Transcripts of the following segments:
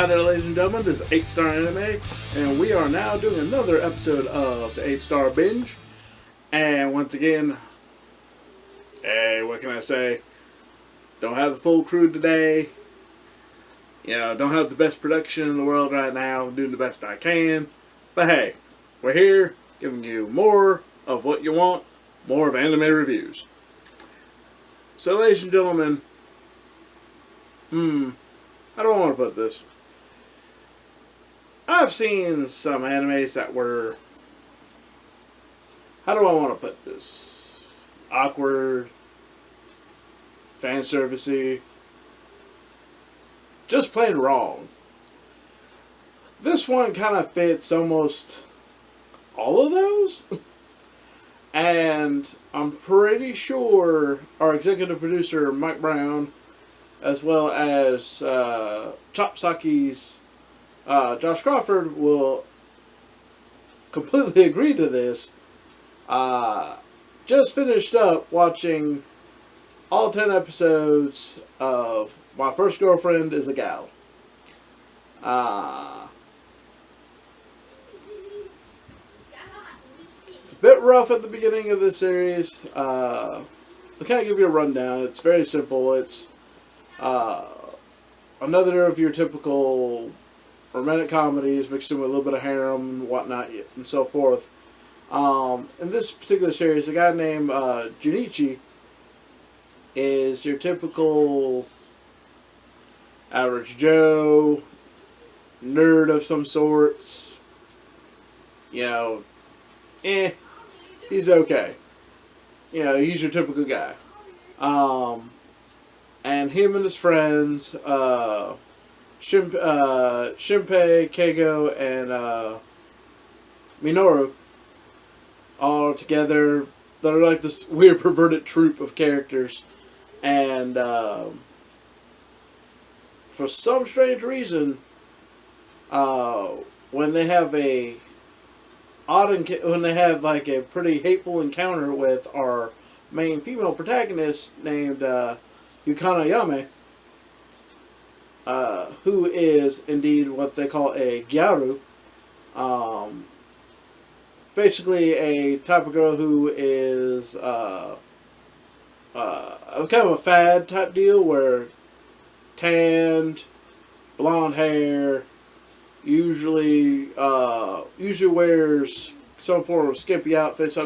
Hi there, ladies and gentlemen. This is 8 Star Anime, and we are now doing another episode of the 8 Star Binge. And once again, hey, what can I say? Don't have the full crew today. You know, don't have the best production in the world right now. I'm doing the best I can. But hey, we're here giving you more of what you want, more of anime reviews. So, ladies and gentlemen, how do I want to put this? I've seen some animes that were, how do I want to put this? Awkward, fan servicey, just plain wrong. This one kind of fits almost all of those. And I'm pretty sure our executive producer, Mike Brown, as well as Chopsaki's Josh Crawford will completely agree to this. Just finished up watching all 10 episodes of My First Girlfriend is a Gal. A bit rough at the beginning of the series. I'll kind of give you a rundown. It's very simple. It's another of your typical romantic comedies mixed in with a little bit of harem and whatnot and so forth. In this particular series, a guy named Junichi is your typical average Joe, nerd of some sorts. You know, he's okay. You know, he's your typical guy. And him and his friends, Shinpei, Keigo, and Minoru, all together. They're like this weird perverted troupe of characters. And for some strange reason, when they have like a pretty hateful encounter with our main female protagonist named Yukana Yame, who is indeed what they call a gyaru. Basically a type of girl who is kind of a fad type deal where tanned, blonde hair, usually wears some form of skimpy outfit.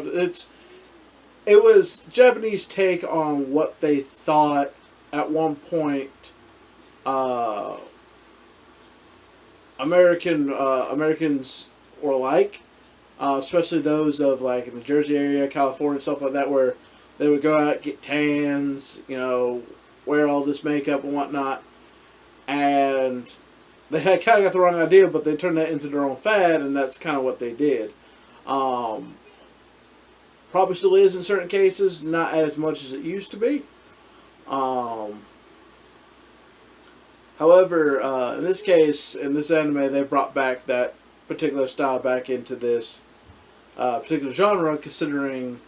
It was Japanese take on what they thought at one point Americans were like, especially those of like in the Jersey area, California, stuff like that, where they would go out, get tans, you know, wear all this makeup and whatnot, and they had kind of got the wrong idea, but they turned that into their own fad, and that's kind of what they did. Probably still is in certain cases, not as much as it used to be. However, in this case, in this anime, they brought back that particular style back into this particular genre, considering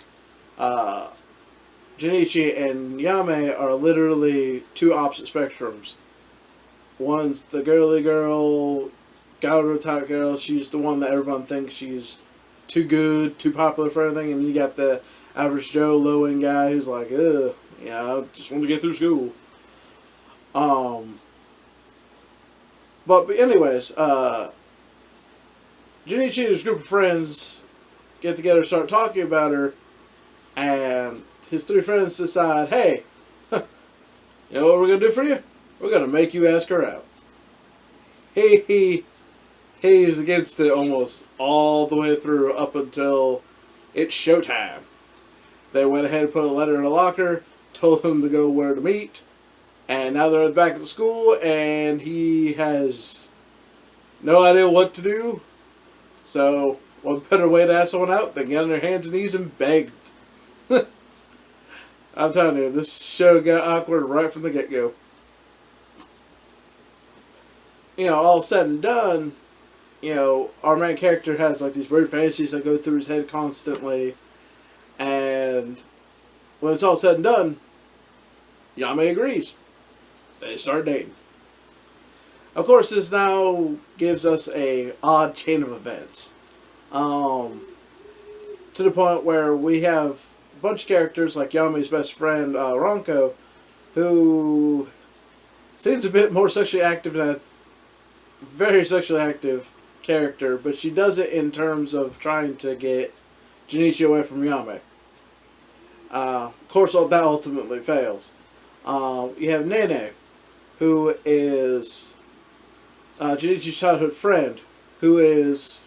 Junichi and Yame are literally two opposite spectrums. One's the girly girl, Gauru type girl. She's the one that everyone thinks she's too good, too popular for everything. And you got the average Joe, low-end guy who's like, ugh, you know, just want to get through school. But anyways, Junichi and his group of friends get together, start talking about her, and his three friends decide, hey, you know what we're going to do for you? We're going to make you ask her out. He's against it almost all the way through up until it's showtime. They went ahead and put a letter in a locker, told him to go where to meet, and now they're back at the school, and he has no idea what to do. So, what better way to ask someone out than get on their hands and knees and begged? I'm telling you, this show got awkward right from the get-go. You know, all said and done, you know, our main character has like these weird fantasies that go through his head constantly, and when it's all said and done, Yame agrees. They start dating. Of course, this now gives us a odd chain of events. Um, to the point where we have a bunch of characters like Yami's best friend, Ronko, who seems a bit more sexually active than a very sexually active character, but she does it in terms of trying to get Junichi away from Yame. Of course, that ultimately fails. You have Nene, who is Junichi's childhood friend, who is,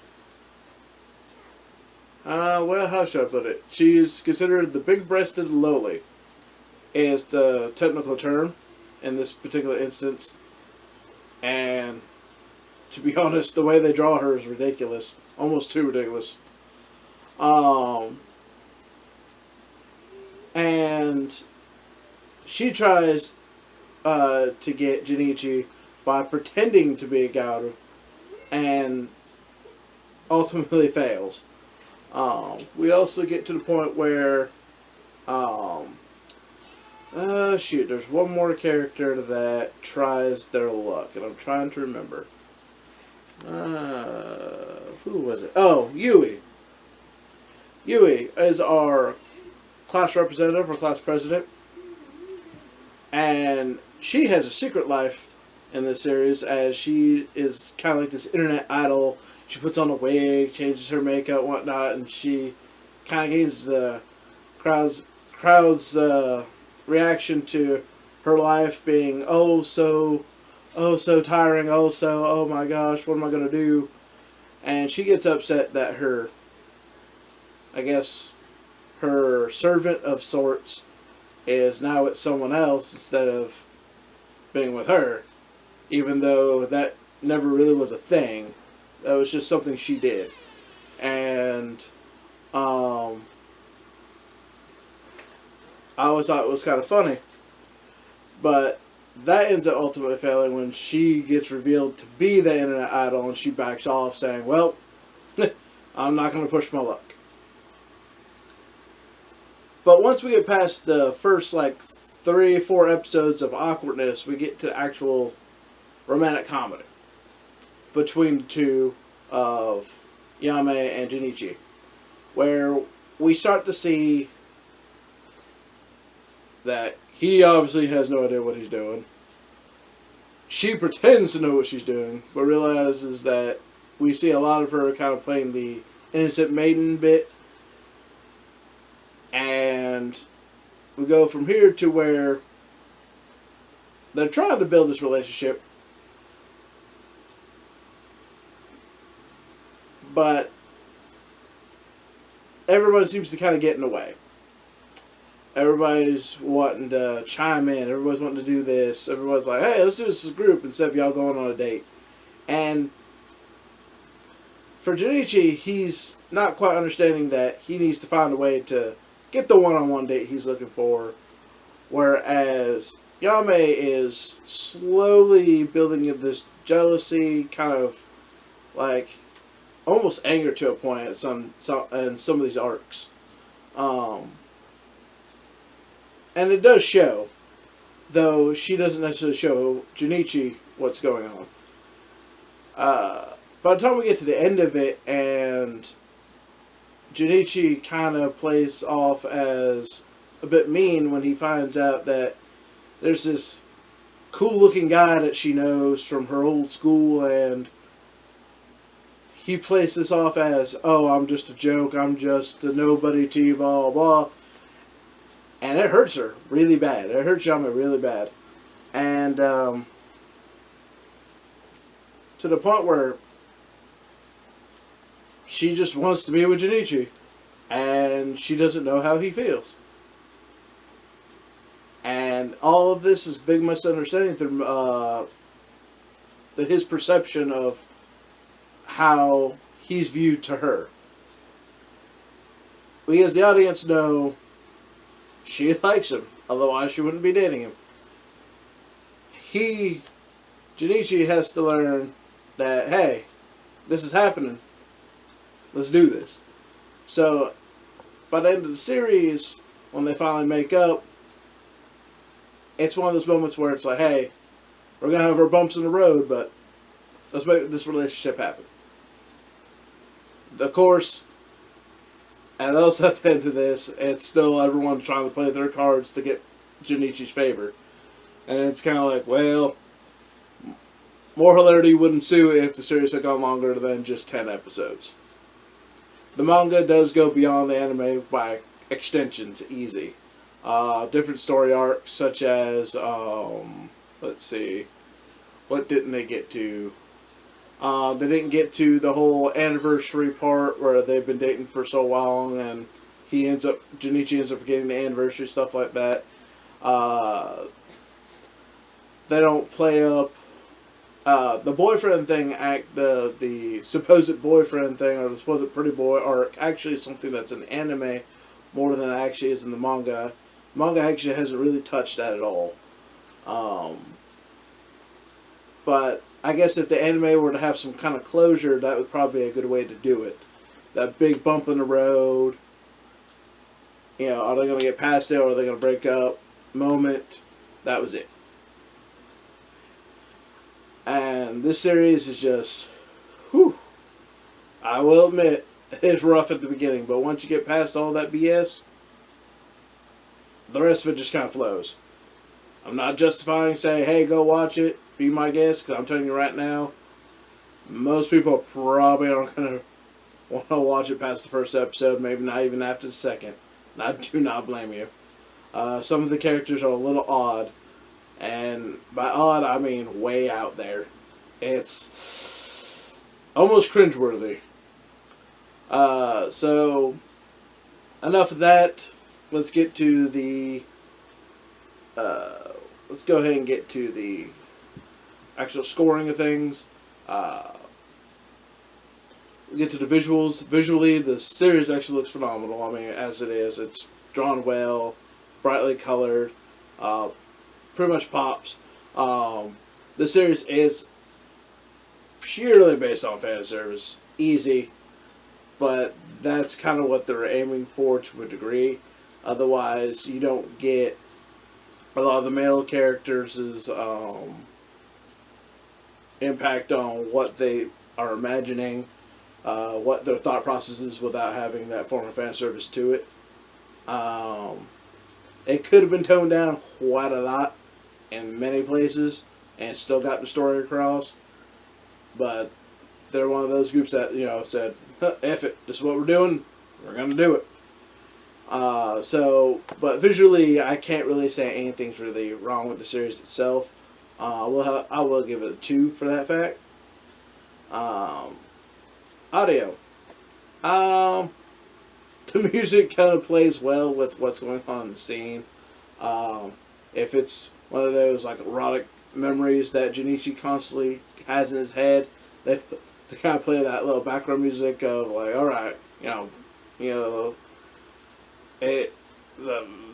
well, how should I put it? She's considered the big-breasted loli, is the technical term in this particular instance. And to be honest, the way they draw her is ridiculous. Almost too ridiculous. And she tries to get Junichi by pretending to be a Gaoru, and ultimately fails. We also get to the point where, shoot, there's one more character that tries their luck, and I'm trying to remember. Who was it? Oh, Yui. Yui is our class representative or class president, and she has a secret life in this series, as she is kind of like this internet idol. She puts on a wig, changes her makeup, and whatnot, and she kind of gains the crowd's reaction to her life being so tiring, oh my gosh, what am I going to do? And she gets upset that her servant of sorts is now with someone else instead of being with her, even though that never really was a thing. That was just something she did. And I always thought it was kind of funny. But that ends up ultimately failing when she gets revealed to be the internet idol, and she backs off saying, well, I'm not going to push my luck. But once we get past the first 3-4 episodes of awkwardness, we get to actual romantic comedy between the two of Yame and Junichi, where we start to see that he obviously has no idea what he's doing. She pretends to know what she's doing, but realizes that we see a lot of her kind of playing the innocent maiden bit. And we go from here to where they're trying to build this relationship, but everybody seems to kind of get in the way. Everybody's wanting to chime in. Everybody's wanting to do this. Everybody's like, hey, let's do this as a group instead of y'all going on a date. And for Junichi, he's not quite understanding that he needs to find a way to get the one-on-one date he's looking for. Whereas Yame is slowly building this jealousy, kind of almost anger to a point in some of these arcs. And it does show, though she doesn't necessarily show Junichi what's going on. By the time we get to the end of it, and Junichi kind of plays off as a bit mean when he finds out that there's this cool-looking guy that she knows from her old school, and he plays this off as, oh, I'm just a joke, I'm just a nobody to you, blah, blah, blah. And it hurts her really bad. It hurts Yami really bad. And to the point where she just wants to be with Junichi, and she doesn't know how he feels. And all of this is big misunderstanding through his perception of how he's viewed to her. We as the audience know she likes him, otherwise she wouldn't be dating him. Junichi has to learn that, hey, this is happening. Let's do this. So, by the end of the series, when they finally make up, it's one of those moments where it's like, hey, we're going to have our bumps in the road, but Let's make this relationship happen. Of course, and also at the end of this, it's still everyone trying to play their cards to get Junichi's favor. And it's kind of like, well, more hilarity would ensue if the series had gone longer than just 10 episodes. The manga does go beyond the anime by extensions, easy. Different story arcs, such as, let's see, what didn't they get to? They didn't get to the whole anniversary part where they've been dating for so long, and Junichi ends up forgetting the anniversary, stuff like that. They don't play up the boyfriend thing. The supposed boyfriend thing, or the supposed pretty boy arc, actually is something that's in anime more than it actually is in the manga. Manga actually hasn't really touched that at all. But I guess if the anime were to have some kind of closure, that would probably be a good way to do it. That big bump in the road, are they going to get past it, or are they going to break up moment? That was it. And this series is just, whew, I will admit, it's rough at the beginning, but once you get past all that BS, the rest of it just kind of flows. I'm not justifying saying, hey, go watch it, be my guest, because I'm telling you right now, most people probably aren't going to want to watch it past the first episode, maybe not even after the second. I do not blame you. Some of the characters are a little odd, and by odd, I mean way out there. It's almost cringeworthy. So, enough of that. Let's get to the... let's go ahead and get to the actual scoring of things. We'll get to the visuals. Visually, the series actually looks phenomenal. I mean, as it is, it's drawn well, brightly colored, pretty much pops. The series is purely based on fan service. Easy, but that's kind of what they're aiming for to a degree. Otherwise, you don't get a lot of the male characters' impact on what they are imagining, what their thought process is without having that form of fan service to it. It could have been toned down quite a lot in many places and still got the story across, but they're one of those groups that, said, F it, this is what we're doing, we're going to do it. But visually, I can't really say anything's really wrong with the series itself. I will give it a 2 for that fact. Audio. The music kind of plays well with what's going on in the scene. If it's one of those like erotic memories that Junichi constantly has in his head, they kind of play that little background music of like, all right, the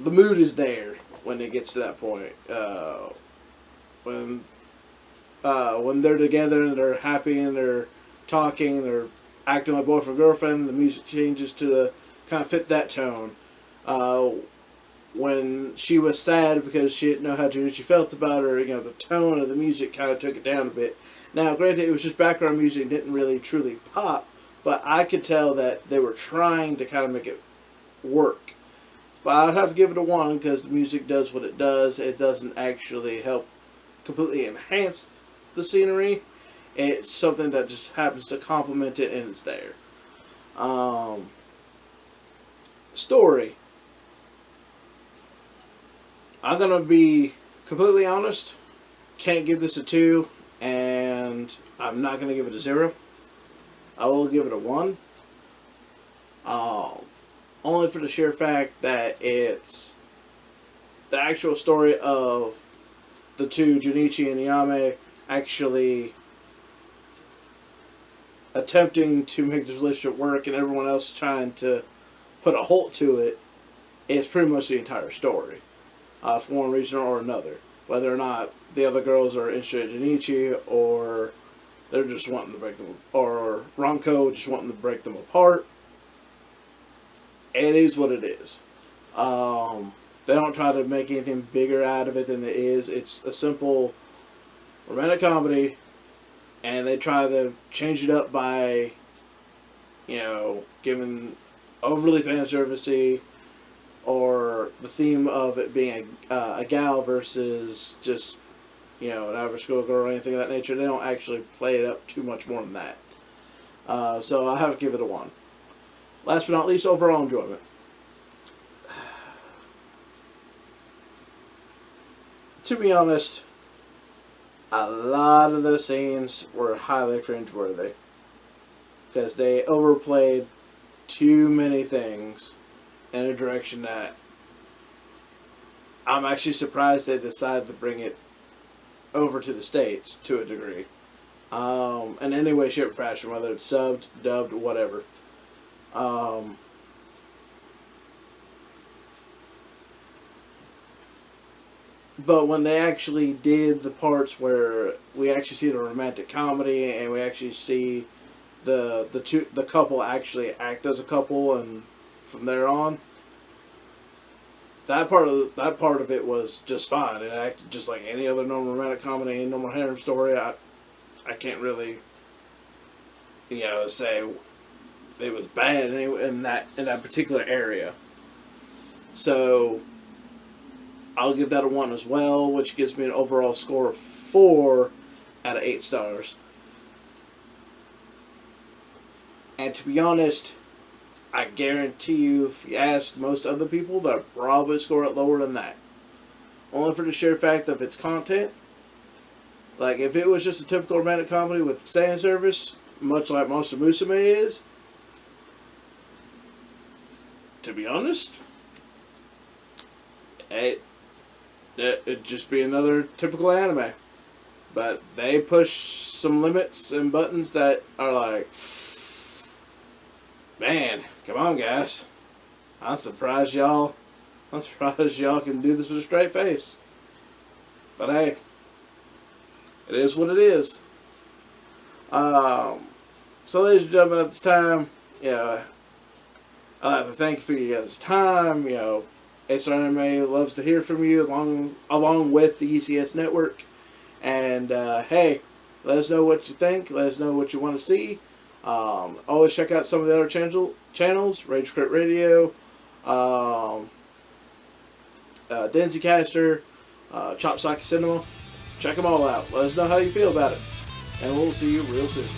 mood is there when it gets to that point. When they're together and they're happy and they're talking and they're acting like boyfriend and girlfriend, the music changes to kind of fit that tone. When she was sad because she didn't know how Junichi felt about her, the tone of the music kind of took it down a bit. Now, granted, it was just background music and didn't really truly pop, but I could tell that they were trying to kind of make it work. But I'd have to give it a 1 because the music does what it does. It doesn't actually help completely enhance the scenery. It's something that just happens to complement it, and it's there. Story. I'm going to be completely honest. Can't give this a 2, and I'm not going to give it a 0. I will give it a 1. Only for the sheer fact that it's the actual story of the two, Junichi and Yame, actually attempting to make this relationship work and everyone else trying to put a halt to it. It's pretty much the entire story, for one reason or another. Whether or not the other girls are interested in Junichi, or they're just wanting to break them, or Ranko just wanting to break them apart. It is what it is. They don't try to make anything bigger out of it than it is. It's a simple romantic comedy and they try to change it up by, giving overly fan servicey, or the theme of it being a gal versus just an average schoolgirl or anything of that nature. They don't actually play it up too much more than that. So I have to give it a 1. Last but not least, overall enjoyment. To be honest, a lot of those scenes were highly cringeworthy because they overplayed too many things in a direction that I'm actually surprised they decided to bring it over to the States to a degree. In any way, shape, or fashion, whether it's subbed, dubbed, whatever. But when they actually did the parts where we actually see the romantic comedy and we actually see the couple actually act as a couple, and from there on, that part of it was just fine. It acted just like any other normal romantic comedy, any normal harem story. I can't really say it was bad in that particular area. So I'll give that a 1 as well, which gives me an overall score of 4 out of 8 stars. And to be honest, I guarantee you, if you ask most other people, they'll probably score it lower than that. Only for the sheer fact of its content. Like, if it was just a typical romantic comedy with fan service, much like Monster Musume is, to be honest, it'd just be another typical anime. But they push some limits and buttons that are like, man, come on, guys. I'm surprised y'all can do this with a straight face. But hey, it is what it is. So ladies and gentlemen, at this time, I'd like to thank you for your guys' time. Ace Anime loves to hear from you along with the ECS network. And hey, let us know what you think. Let us know what you want to see. Always check out some of the other channels, Rage Crit Radio, Denzi Caster, Chop Socket Cinema. Check them all out. Let us know how you feel about it. And we'll see you real soon.